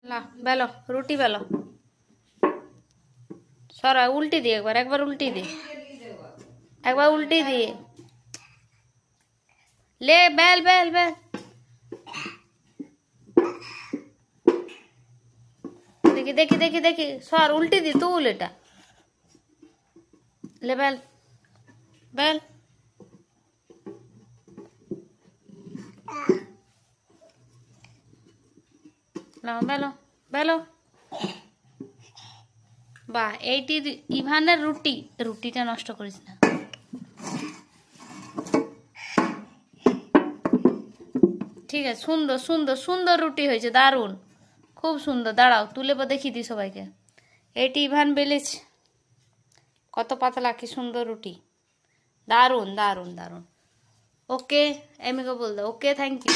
ला बेलो रुटी बेलो सरा उल्टी दी एक बार उल्टी दी एक बार उल्टी दी ले बेल बेल बेल देखी देखी देखी देखी सर उल्टी दी तू उल्टा ले बेल बेल ना बेलो बेलो বাহ এইটি ইভানের রুটি রুটিটা নষ্ট করিস না ঠিক আছে সুন্দর সুন্দর সুন্দর রুটি হয়েছে দারুণ খুব সুন্দর দাঁড়াও তুলে দেখিয়ে দিই সবাইকে এইটি ইভান বেলেছে কত পাতলা কি সুন্দর রুটি দারুণ দারুণ দারুণ ওকে এমিকে বল দাও ওকে থ্যাংক ইউ